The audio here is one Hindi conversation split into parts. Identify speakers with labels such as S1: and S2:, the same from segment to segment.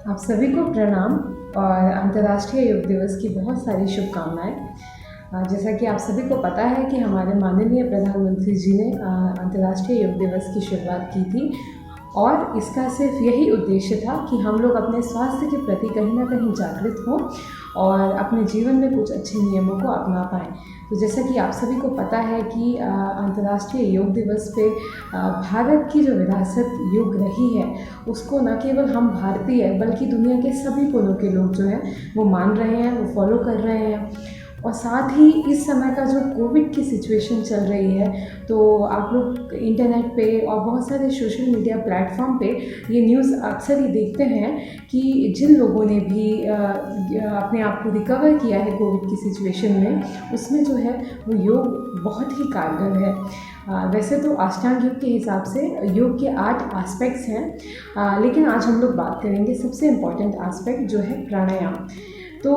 S1: आप सभी को प्रणाम और अंतर्राष्ट्रीय योग दिवस की बहुत सारी शुभकामनाएं। जैसा कि आप सभी को पता है कि हमारे माननीय प्रधानमंत्री जी ने अंतर्राष्ट्रीय योग दिवस की शुरुआत की थी और इसका सिर्फ यही उद्देश्य था कि हम लोग अपने स्वास्थ्य के प्रति कहीं ना कहीं जागृत हों और अपने जीवन में कुछ अच्छे नियमों को अपना पाएँ। तो जैसा कि आप सभी को पता है कि अंतर्राष्ट्रीय योग दिवस पे भारत की जो विरासत योग रही है उसको न केवल हम भारतीय बल्कि दुनिया के सभी कोनों के लोग जो हैं वो मान रहे हैं, वो फॉलो कर रहे हैं। और साथ ही इस समय का जो कोविड की सिचुएशन चल रही है तो आप लोग इंटरनेट पे और बहुत सारे सोशल मीडिया प्लेटफॉर्म पे ये न्यूज़ अक्सर ही देखते हैं कि जिन लोगों ने भी अपने आप को रिकवर किया है कोविड की सिचुएशन में, उसमें जो है वो योग बहुत ही कारगर है। वैसे तो अष्टांग योग के हिसाब से योग के 8 एस्पेक्ट्स हैं, लेकिन आज हम लोग बात करेंगे सबसे इम्पॉर्टेंट एस्पेक्ट जो है प्राणायाम। तो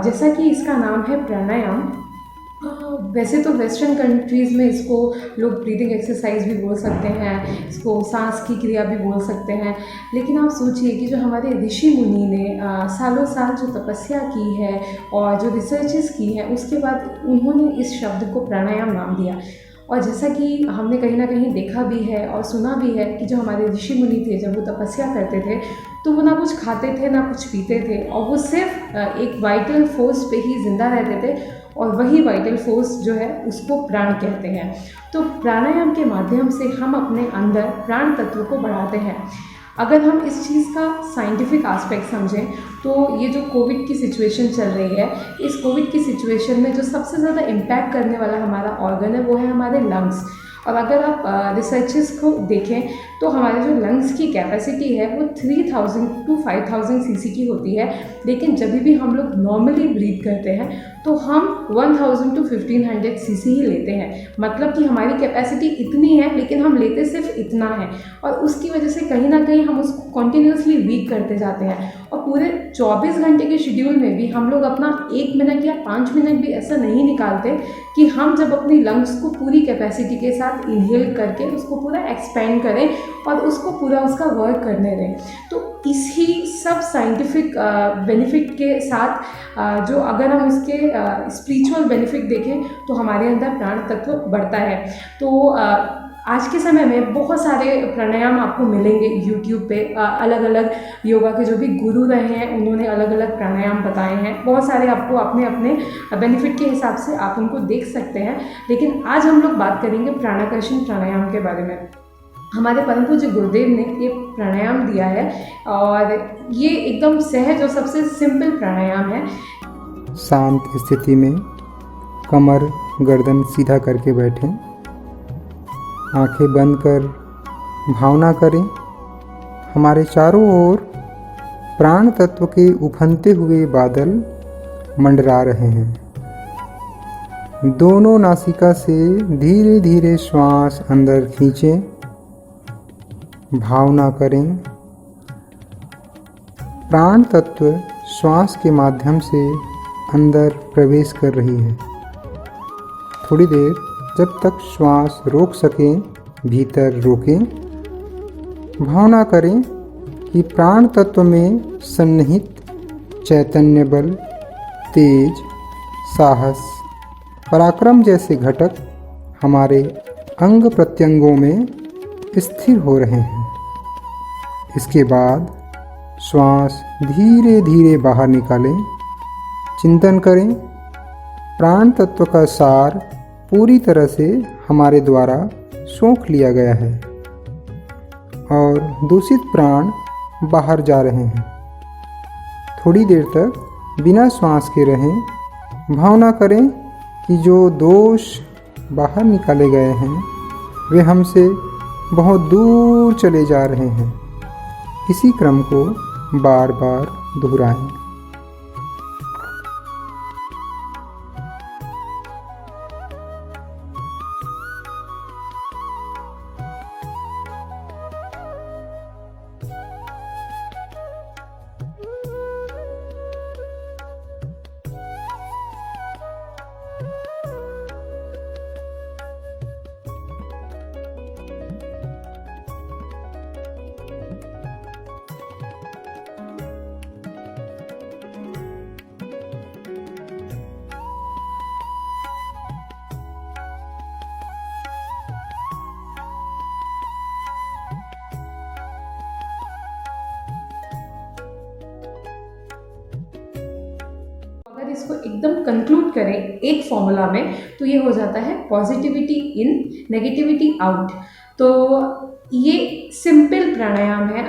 S1: जैसा कि इसका नाम है प्राणायाम, वैसे तो वेस्टर्न कंट्रीज़ में इसको लोग ब्रीदिंग एक्सरसाइज भी बोल सकते हैं, इसको सांस की क्रिया भी बोल सकते हैं। लेकिन आप सोचिए कि जो हमारे ऋषि मुनि ने सालों साल जो तपस्या की है और जो रिसर्चेस की हैं, उसके बाद उन्होंने इस शब्द को प्राणायाम नाम दिया। और जैसा कि हमने कहीं ना कहीं देखा भी है और सुना भी है कि जो हमारे ऋषि मुनि थे जब वो तपस्या करते थे तो वो ना कुछ खाते थे ना कुछ पीते थे और वो सिर्फ एक वाइटल फोर्स पे ही जिंदा रहते थे और वही वाइटल फोर्स जो है उसको प्राण कहते हैं। तो प्राणायाम के माध्यम से हम अपने अंदर प्राण तत्व को बढ़ाते हैं। अगर हम इस चीज़ का साइंटिफिक एस्पेक्ट समझें तो ये जो कोविड की सिचुएशन चल रही है, इस कोविड की सिचुएशन में जो सबसे ज़्यादा इम्पैक्ट करने वाला हमारा ऑर्गन है वो है हमारे लंग्स। और अगर आप रिसर्चेस को देखें तो हमारे जो लंग्स की कैपेसिटी है वो 3000 to 5000 सीसी की होती है, लेकिन जब भी हम लोग नॉर्मली ब्रीथ करते हैं तो हम 1000 to 1500 सीसी ही लेते हैं। मतलब कि हमारी कैपेसिटी इतनी है लेकिन हम लेते सिर्फ इतना है और उसकी वजह से कहीं ना कहीं हम उसको कॉन्टिन्यूसली वीक करते जाते हैं। और पूरे 24 घंटे के शेड्यूल में भी हम लोग अपना 1 मिनट या 5 मिनट भी ऐसा नहीं निकालते कि हम जब अपनी लंग्स को पूरी कैपेसिटी के साथ इनहेल करके उसको पूरा एक्सपेंड करें और उसको पूरा उसका वर्क करने दें। तो इसी सब साइंटिफिक बेनिफिट के साथ जो अगर हम इसके स्पिरिचुअल बेनिफिट देखें तो हमारे अंदर प्राण तत्व बढ़ता है। तो आज के समय में बहुत सारे प्राणायाम आपको मिलेंगे यूट्यूब पे। अलग अलग योगा के जो भी गुरु रहे हैं उन्होंने अलग अलग प्राणायाम बताए हैं। बहुत सारे आपको अपने अपने बेनिफिट के हिसाब से आप उनको देख सकते हैं। लेकिन आज हम लोग बात करेंगे प्राणाकर्षण प्राणायाम के बारे में। हमारे परम पूज्य गुरुदेव ने ये प्राणायाम दिया है और ये एकदम सहज और सबसे सिंपल प्राणायाम है।
S2: शांत स्थिति में कमर गर्दन सीधा करके बैठें, आंखें बंद कर भावना करें हमारे चारों ओर प्राण तत्व के उफनते हुए बादल मंडरा रहे हैं। दोनों नासिका से धीरे धीरे श्वास अंदर खींचें, भावना करें प्राण तत्व श्वास के माध्यम से अंदर प्रवेश कर रही है। थोड़ी देर जब तक श्वास रोक सकें भीतर रोकें। भावना करें कि प्राण तत्व में सन्निहित चैतन्य बल, तेज, साहस, पराक्रम जैसे घटक हमारे अंग प्रत्यंगों में स्थिर हो रहे हैं। इसके बाद श्वास धीरे धीरे बाहर निकालें। चिंतन करें प्राण तत्व का सार पूरी तरह से हमारे द्वारा सोख लिया गया है और दूषित प्राण बाहर जा रहे हैं। थोड़ी देर तक बिना श्वास के रहें। भावना करें कि जो दोष बाहर निकाले गए हैं वे हमसे बहुत दूर चले जा रहे हैं। इसी क्रम को बार बार दोहराएं।
S1: अगर इसको एकदम कंक्लूड करें एक फॉर्मूला में तो ये हो जाता है पॉजिटिविटी इन, नेगेटिविटी आउट। तो ये सिंपल प्राणायाम है।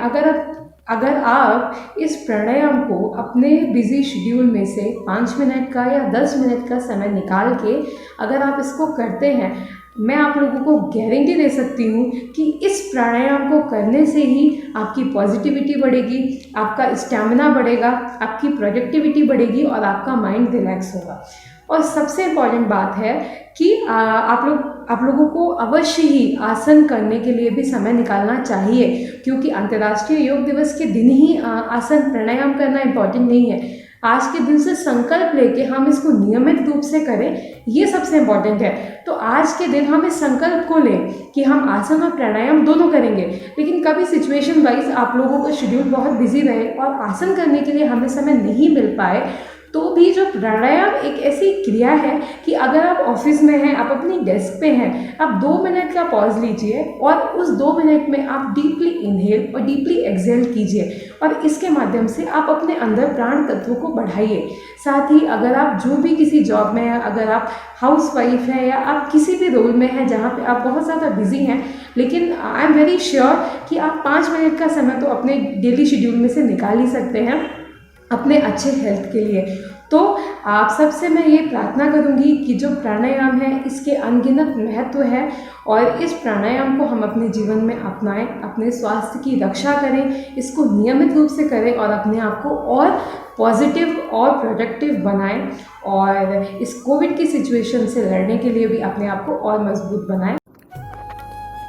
S1: अगर आप इस प्राणायाम को अपने बिजी शेड्यूल में से 5 मिनट का या 10 मिनट का समय निकाल के अगर आप इसको करते हैं, मैं आप लोगों को गारंटी दे सकती हूँ कि इस प्राणायाम को करने से ही आपकी पॉजिटिविटी बढ़ेगी, आपका स्टैमिना बढ़ेगा, आपकी प्रोडक्टिविटी बढ़ेगी और आपका माइंड रिलैक्स होगा। और सबसे इम्पॉर्टेंट बात है कि आप लोगों को अवश्य ही आसन करने के लिए भी समय निकालना चाहिए, क्योंकि अंतर्राष्ट्रीय योग दिवस के दिन ही आसन प्राणायाम करना इम्पॉर्टेंट नहीं है। आज के दिन से संकल्प लेके हम इसको नियमित रूप से करें, ये सबसे इम्पॉर्टेंट है। तो आज के दिन हम इस संकल्प को लें कि हम आसन और प्राणायाम दोनों करेंगे। लेकिन कभी सिचुएशन वाइज आप लोगों का शेड्यूल बहुत बिजी रहे और आसन करने के लिए हमें समय नहीं मिल पाए, तो भी जो प्राणायाम एक ऐसी क्रिया है कि अगर आप ऑफिस में हैं, आप अपनी डेस्क पे हैं, आप 2 मिनट का पॉज लीजिए और उस 2 मिनट में आप डीपली इनहेल और डीपली एक्सहेल कीजिए और इसके माध्यम से आप अपने अंदर प्राण तत्वों को बढ़ाइए। साथ ही अगर आप जो भी किसी जॉब में हैं, अगर आप हाउस वाइफ हैं या आप किसी भी रोल में हैं जहाँ पे आप बहुत ज़्यादा बिजी हैं, लेकिन आई एम वेरी श्योर कि आप 5 मिनट का समय तो अपने डेली शेड्यूल में से निकाल ही सकते हैं अपने अच्छे हेल्थ के लिए। तो आप सबसे मैं ये प्रार्थना करूँगी कि जो प्राणायाम है इसके अनगिनत महत्व है और इस प्राणायाम को हम अपने जीवन में अपनाएं, अपने स्वास्थ्य की रक्षा करें, इसको नियमित रूप से करें और अपने आप को और पॉजिटिव और प्रोडक्टिव बनाएं और इस कोविड की सिचुएशन से लड़ने के लिए भी अपने आप को और मजबूत बनाएं।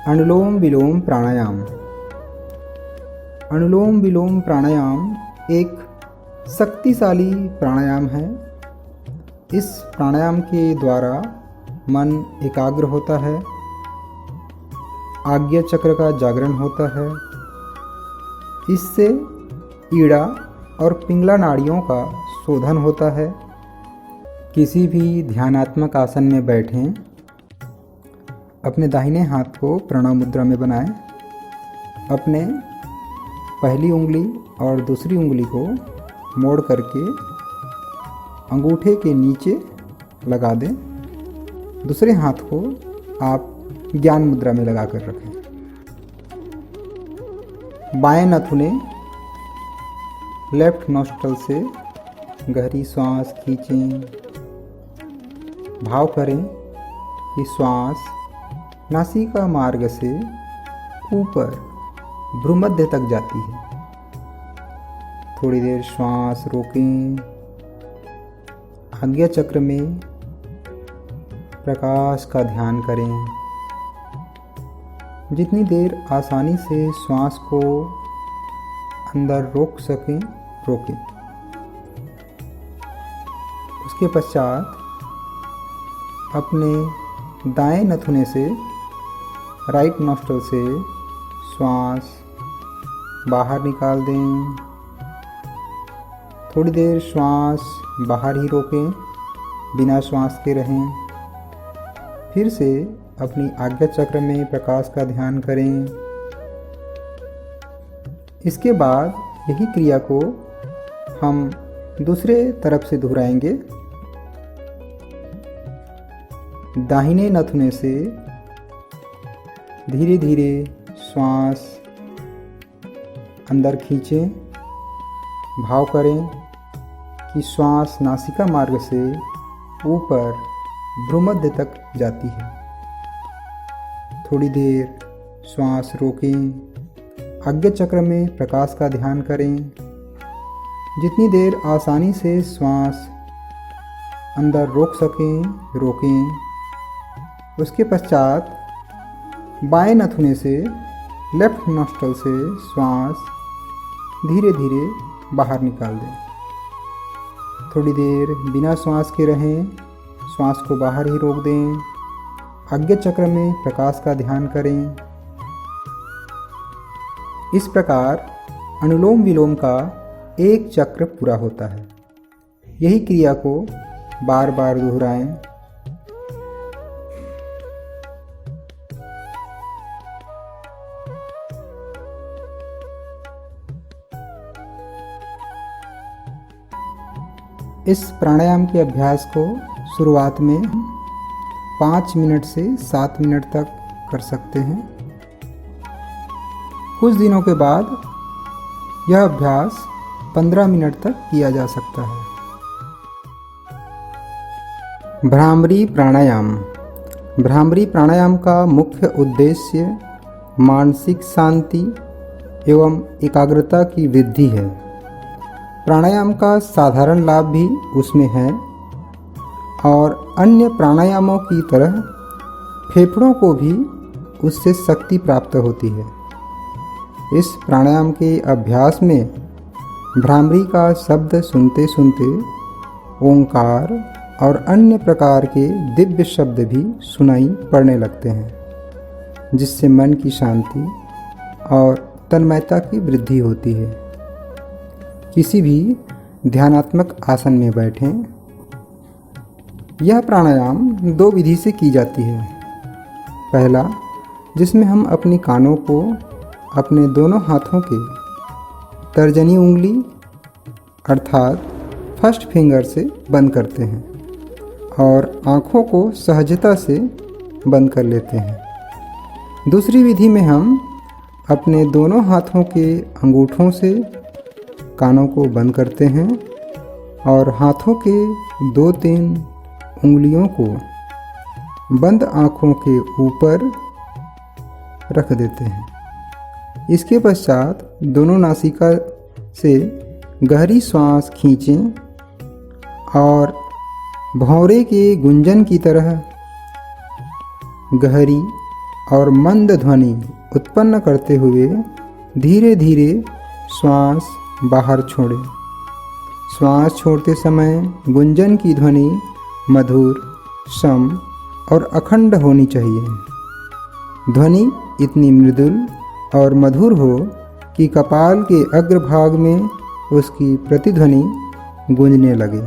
S2: अनुलोम विलोम प्राणायाम। अनुलोम विलोम प्राणायाम एक शक्तिशाली प्राणायाम है। इस प्राणायाम के द्वारा मन एकाग्र होता है, आज्ञा चक्र का जागरण होता है। इससे ईड़ा और पिंगला नाड़ियों का शोधन होता है। किसी भी ध्यानात्मक आसन में बैठें, अपने दाहिने हाथ को प्रणव मुद्रा में बनाएं, अपने पहली उंगली और दूसरी उंगली को मोड़ करके अंगूठे के नीचे लगा दें। दूसरे हाथ को आप ज्ञान मुद्रा में लगा कर रखें। बाएं नथुने लेफ्ट नॉस्ट्रल से गहरी सांस खींचें। भाव करें कि श्वास नासिका मार्ग से ऊपर भ्रूमध्य तक जाती है। थोड़ी देर श्वास रोकें। आज्ञा चक्र में प्रकाश का ध्यान करें। जितनी देर आसानी से श्वास को अंदर रोक सकें रोकें। उसके पश्चात अपने दाएं नथुने से राइट नॉस्ट्रल से श्वास बाहर निकाल दें। थोड़ी देर श्वास बाहर ही रोकें, बिना श्वास के रहें। फिर से अपनी आज्ञा चक्र में प्रकाश का ध्यान करें। इसके बाद यही क्रिया को हम दूसरे तरफ से दोहराएंगे। दाहिने नथुने से धीरे धीरे श्वास अंदर खींचें। भाव करें कि श्वास नासिका मार्ग से ऊपर भ्रूमध्य तक जाती है। थोड़ी देर श्वास रोकें। आज्ञा चक्र में प्रकाश का ध्यान करें। जितनी देर आसानी से श्वास अंदर रोक सकें रोकें। उसके पश्चात बाएं नथुने से लेफ्ट नॉस्ट्रल से श्वास धीरे धीरे बाहर निकाल दें। थोड़ी देर बिना श्वास के रहें, श्वास को बाहर ही रोक दें। आज्ञा चक्र में प्रकाश का ध्यान करें। इस प्रकार अनुलोम विलोम का एक चक्र पूरा होता है। यही क्रिया को बार बार दोहराएं। इस प्राणायाम के अभ्यास को शुरुआत में 5 मिनट से 7 मिनट तक कर सकते हैं। कुछ दिनों के बाद यह अभ्यास 15 मिनट तक किया जा सकता है। भ्रामरी प्राणायाम। भ्रामरी प्राणायाम का मुख्य उद्देश्य मानसिक शांति एवं एकाग्रता की वृद्धि है। प्राणायाम का साधारण लाभ भी उसमें है और अन्य प्राणायामों की तरह फेफड़ों को भी उससे शक्ति प्राप्त होती है। इस प्राणायाम के अभ्यास में भ्रामरी का शब्द सुनते सुनते ओंकार और अन्य प्रकार के दिव्य शब्द भी सुनाई पड़ने लगते हैं, जिससे मन की शांति और तन्मयता की वृद्धि होती है। किसी भी ध्यानात्मक आसन में बैठें। यह प्राणायाम 2 विधि से की जाती है। पहला, जिसमें हम अपनी कानों को अपने दोनों हाथों के तर्जनी उंगली अर्थात फर्स्ट फिंगर से बंद करते हैं और आँखों को सहजता से बंद कर लेते हैं। दूसरी विधि में हम अपने दोनों हाथों के अंगूठों से कानों को बंद करते हैं और हाथों के 2-3 उंगलियों को बंद आँखों के ऊपर रख देते हैं। इसके पश्चात दोनों नासिका से गहरी सांस खींचें और भौंरे के गुंजन की तरह गहरी और मंद ध्वनि उत्पन्न करते हुए धीरे धीरे श्वास बाहर छोड़ें। श्वास छोड़ते समय गुंजन की ध्वनि मधुर, सम और अखंड होनी चाहिए। ध्वनि इतनी मृदुल और मधुर हो कि कपाल के अग्रभाग में उसकी प्रतिध्वनि गूंजने लगे।